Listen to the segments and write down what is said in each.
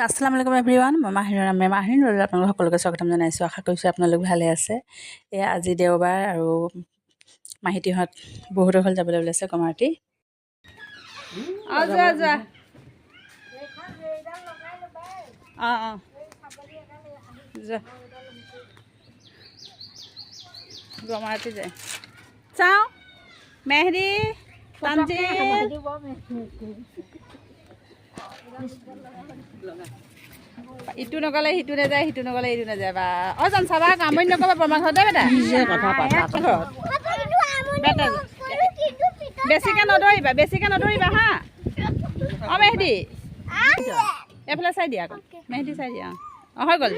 আসসালামু আলাইকুম এভৰিৱান, মই মাহিন ৰ'ল আপোনালোক সকলোকে স্বাগতম জনাইছোঁ। আশা কৰিছোঁ আপোনালোক ভালে আছে। এয়া আজি দেওবাৰ আৰু মাহিতিহঁত বহুতো হ'ল যাবলৈ ওলাইছে কমাৰটি। কমাৰটি যায় চাওঁ মেহদি ইটো নকলে সিটো নাযায়, সিটো নকলে ইটো নাযায়। বা অজন চাবা কামনি নকবা বৰমা ঘৰত বেটা বেছিকৈ নধৰিবা হা। অঁ মেহদি এইফালে চাই দিয়া আকৌ, মেহদি চাই দিয়া। অঁ হৈ গ'ল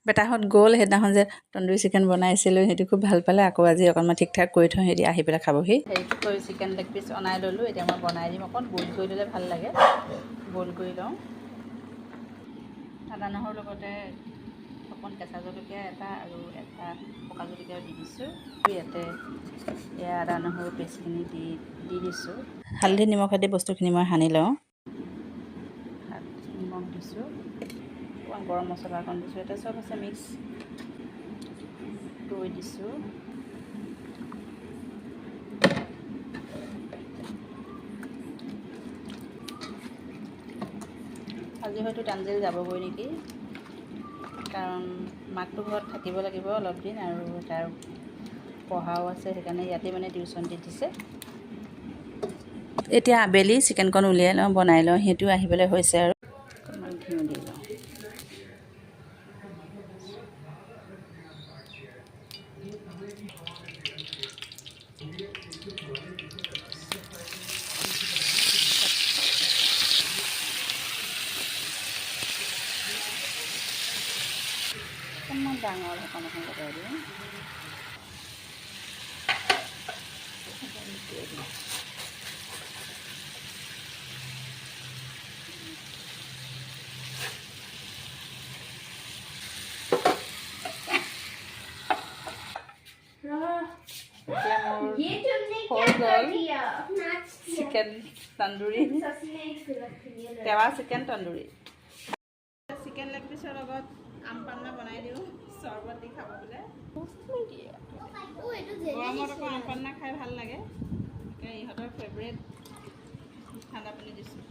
বেটাহঁত গ'ল। সেইদিনাখন যে তন্দুৰী চিকেন বনাইছিলোঁ সেইটো খুব ভাল পালে। আকৌ আজি অকণমান ঠিক ঠাক কৰি থওঁ, সিহঁতি আহি পেলাই খাবহি। হেৰিটো কৰি চিকেন লেগ পিচ অনাই ল'লোঁ। এতিয়া মই বনাই দিম। অকণ বইল কৰি ল'লে ভাল লাগে। বইল কৰি লওঁ। আদা নহৰুৰ লগতে অকণ কেঁচা জলকীয়া এটা আৰু এটা পকা জলকীয়াও দি দিছোঁ। ইয়াতে এয়া আদা নহৰু পেষ্টখিনি দি দিছোঁ। হালধি নিমখ আদি বস্তুখিনি মই সানি লওঁ। নিমখ দিছোঁ, অকণমান গৰম মছলা অকণ দিছোঁ। এতিয়া চব আছে মিক্স দৈ দিছোঁ। আজি হয়তো তানজিল যাবগৈ নেকি, কাৰণ মাকটো ঘৰত থাকিব লাগিব অলপ দিন আৰু তাৰ পঢ়াও আছে। সেইকাৰণে ইয়াতে মানে টিউশ্যন দি দিছে। এতিয়া আবেলি চিকেনকণ উলিয়াই লওঁ, বনাই লওঁ। সেইটোও আহিবলৈ হৈছে আৰু অকণমান ঘিউ দি লওঁ। অকণমান ডাঙৰ ঢাকন এখন লগাই দিওঁ। চিকেন তন্দুৰী, তেৱা চিকেন তন্দুৰী। চিকেন লেগ পিচৰ লগত আম পান্না বনাই দিওঁ, চৰ্বত দি খাব বোলে। গৰমত আকৌ আম পান্না খাই ভাল লাগে। ইহঁতৰ ফেভৰেট ঠাণ্ডা পানী দিছোঁ।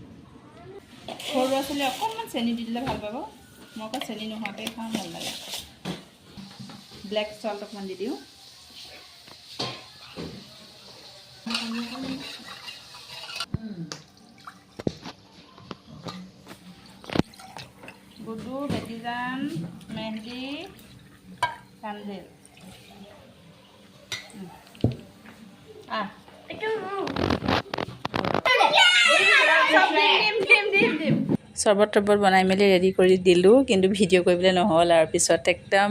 সৰু ল'ৰা ছোৱালীয়ে অকণমান চেনি দি দিলে ভাল পাব। মই আকৌ চেনি নোহোৱাকৈ খাওঁ, ভাল লাগে। ব্লেক চল্ট অকণমান দি দিওঁ। গুডু, বেটিজান, মেহদি, তানজিল। চৰ্বত তৰ্বত বনাই মেলি ৰেডি কৰি দিলোঁ, কিন্তু ভিডিঅ' কৰিবলৈ নহ'ল আৰু। পিছত একদম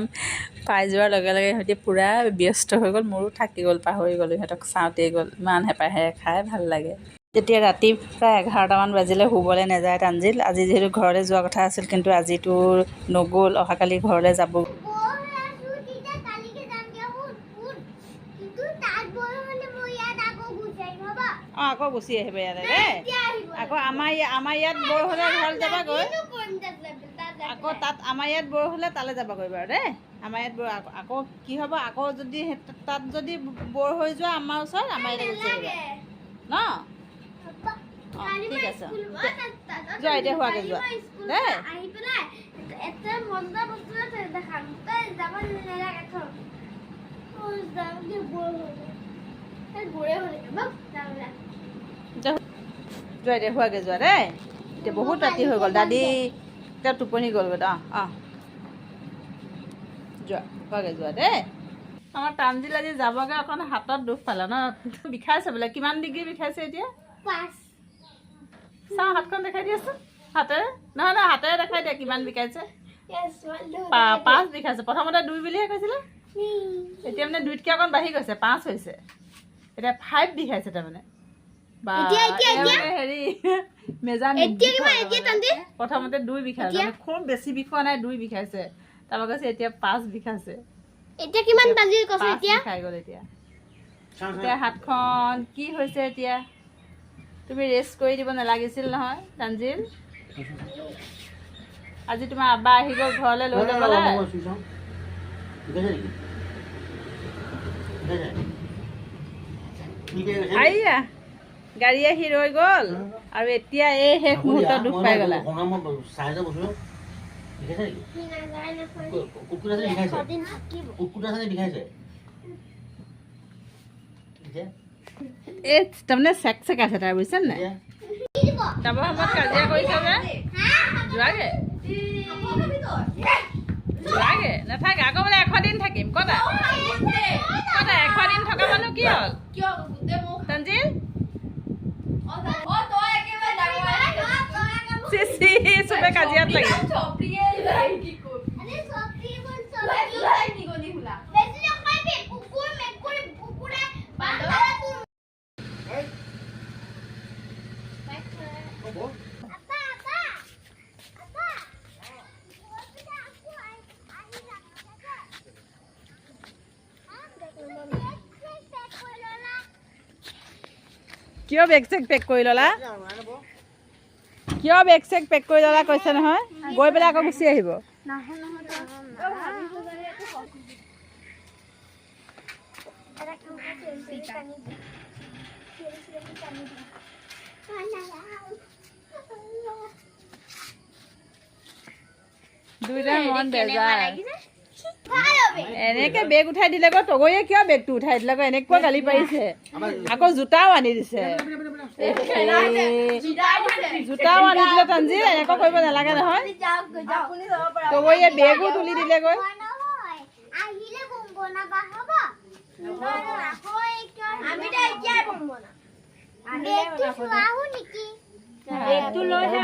পাই যোৱাৰ লগে লগে সিহঁতি পূৰা ব্যস্ত হৈ গ'ল। মোৰো থাকি গ'ল, পাহৰি গ'লোঁ। সিহঁতক চাওঁতেই গ'ল। ইমান হেঁপাহেৰে খাই ভাল লাগে। তেতিয়া ৰাতি প্ৰায় 11টামান বাজিলে, শুবলৈ নাযায় তানজিল। আজি যিহেতু ঘৰলৈ যোৱা কথা আছিল, কিন্তু আজিতো নগ'ল। অহাকালি ঘৰলৈ যাব। অঁ আকৌ গুচি আহিব ইয়ালৈ দেই। আকৌ আমাৰ ইয়াত বৰ হ'লে ঘৰত যাবাগৈ। আকৌ তাত আমাৰ ইয়াত বৰ হ'লে তালৈ যাবাগৈ বাৰু দেই। আমাৰ ইয়াত বৰ আকৌ কি হ'ব, আকৌ যদি তাত যদি বৰ হৈ যোৱা আমাৰ ওচৰত, আমাৰ ইয়াতে গুচি আহিবা ন। অঁ ঠিক আছে, যোৱা এতিয়া হোৱাকৈ যোৱা দেই। যোৱা এতিয়া হোৱাকৈ যোৱা দেই। এতিয়া বহুত ৰাতি হৈ গ'ল। দাদী এতিয়া টোপনি গ'লগৈ। অঁ যোৱা, হোৱাকৈ যোৱা দেই। আমাৰ তানজিল আজি যাবগৈ, অকণ হাতত দুখ পালে ন। বিষাইছে বোলে। কিমান ডিগ্ৰী বিষাইছে এতিয়া? চাওঁ হাতখন দেখাই দিয়াচোন হাতেৰে। নহয় হাতেৰে দেখাই দিয়া কিমান বিষাইছে। 5 বিষাইছে। প্ৰথমতে 2 বুলিহে কৈছিলে, এতিয়া মানে 2তকৈ অকণ বাঢ়ি গৈছে, 5 হৈছে। এতিয়া 5 বিষাইছে তাৰমানে। বা হেৰি মেজান প্ৰথমতে 2 বিষাইছে, খুব বেছি বিষোৱা নাই, 2 বিষাইছে। তাৰপৰা কৈছে এতিয়া 5 বিষাইছে। এতিয়া কিমান বাজি কৈছে? এতিয়া খাই গ'ল। এতিয়া হাতখন কি হৈছে এতিয়া? তুমি ৰেষ্ট কৰি দিব নালাগিছিল নহয় তানজিল। আজি তোমাৰ আব্বা আহিব ঘৰলৈ লৈ যাবলৈ। আইয়া গাড়ী আহি ৰৈ গ'ল আৰু এতিয়া এই শেষ মুহূৰ্তত দুখ পাই গ'লা। এই তাৰমানে চেক চেক আছে তাৰ, বুজিছে নাই? যাব সময়ত কাজিয়া কৰিছে যে যোৱাগে যোৱাগে নাথাকে আকৌ বোলে 100 দিন থাকিম। কতা কতা 100 দিন থকা মানুহ কি হ'ল তানজিল? চবে কাজিয়াত লাগে। কিয় বেগ চেক পেক কৰি ল'লা? কিয় বেগ চেক পেক কৰি ল'লা কৈছে নহয়? গৈ পেলাই আকৌ গুচি আহিব। দুইটা মন বেজাৰ। এনেকে বেগ উঠাই দিলে গৈ তগৰীয়ে কিয় বেগটো উঠাই দিলে গৈ? এনেকুৱা গালি পাৰিছে। আকৌ জোতাও আনি দিছে। জোতাও আনি দিলে তানজিল, এনেকুৱা কৰিব নালাগে নহয়। তগৰীয়ে বেগো তুলি দিলে গৈ।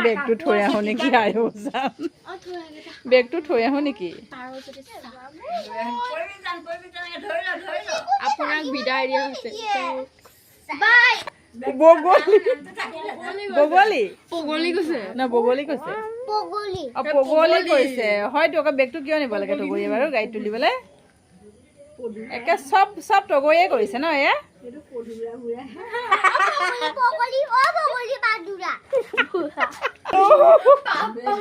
বেগটো থৈ আহো নেকি? বেগটো থৈ আহো নেকি? আপোনাক বিদায় দিয়া হৈছে। বগলী বগলী পগলি কৈছে না বগলী কৈছে? পগলী কৈছে হয়তো। আকৌ বেগটো কিয় নিব লাগে তগৰীয়ে বাৰু গাড়ীত তুলিবলৈ? একে চব চব তগৰীয়ে কৰিছে ন এয়া?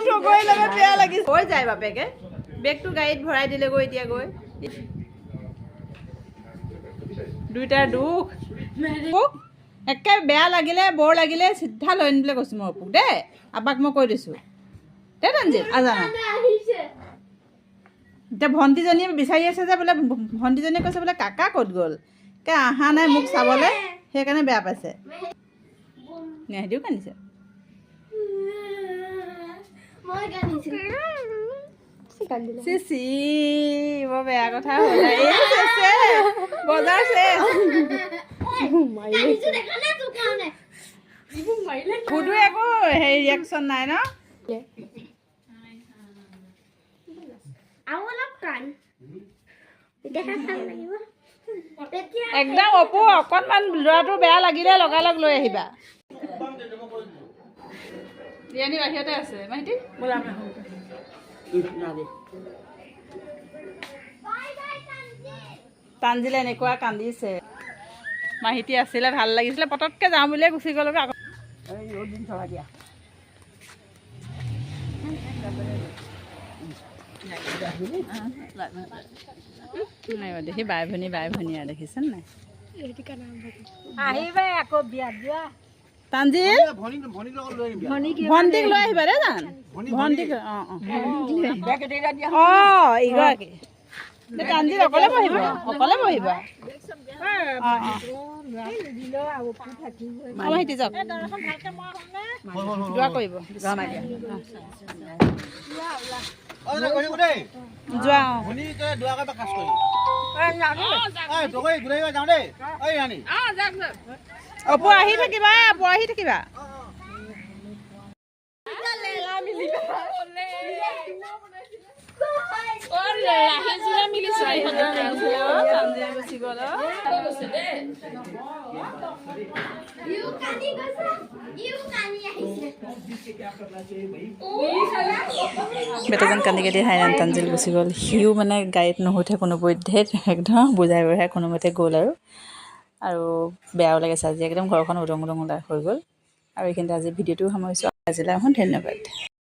তগৰীৰ লগত বেয়া লাগিছে। হৈ যায় বাপেকে বেগটো গাড়ীত ভৰাই দিলে গৈ। এতিয়া গৈ দুইটাৰ দুখ। একে বেয়া লাগিলে বৰ লাগিলে চিধা লৈ আনিবলৈ কৈছোঁ মই অপুক দেই। আব্বাক মই কৈ দিছোঁ দেই তানজিল। আজানা এতিয়া ভণ্টিজনীয়ে বিচাৰি আছে যে বোলে, ভণ্টিজনীয়ে কৈছে বোলে কাকা ক'ত গ'ল? কে অহা নাই মোক চাবলৈ, সেইকাৰণে বেয়া পাইছে। নেহেদিও কান্দিছে। চিচি বৰ বেয়া কথা হ'ল। বজাৰ সুধো একো হেৰি ৰিয়েকশ্যন নাই ন? একদম অপু অকণমান ল'ৰাটো বেয়া লাগিলে লগালগ লৈ আহিবা। ৰিয়ানী বাহিৰতে আছে। মাহিতি তানজিলে এনেকুৱা কান্দিছে। মাহিতি আছিলে ভাল লাগিছিলে, পটককৈ যাওঁ বুলিয়ে গুচি গ'লো। আকৌ দিয়া দেখি বাই ভনী আৰু দেখিছেন নাই? আহিবা আকৌ বিয়াত যোৱা। তানজিল ভণ্টিক লৈ আহিবা দেই জান। ভণ্টিক ইগৰাকী তানজিল অকলে বহিব, অকলে বহিবা। মাহিতি যাওক যোৱা কৰিব যোৱা। অপু আহি থাকিবা, অপু আহি থাকিবা। বেটাজন কান্দি কাটি হাইৰাণ তানজিল গুচি গ'ল। সিও মানে গাড়ীত নুঠে কোনোপধ্যে, একদম বুজাই বঢ়াই কোনোমতে গ'ল আৰু বেয়াও লাগিছে আজি। একদম ঘৰখন উদং উদং হৈ গ'ল। আৰু এইখিনিতে আজি ভিডিঅ'টো সামৰিছোঁ। আজিলৈ আহোঁ, ধন্যবাদ।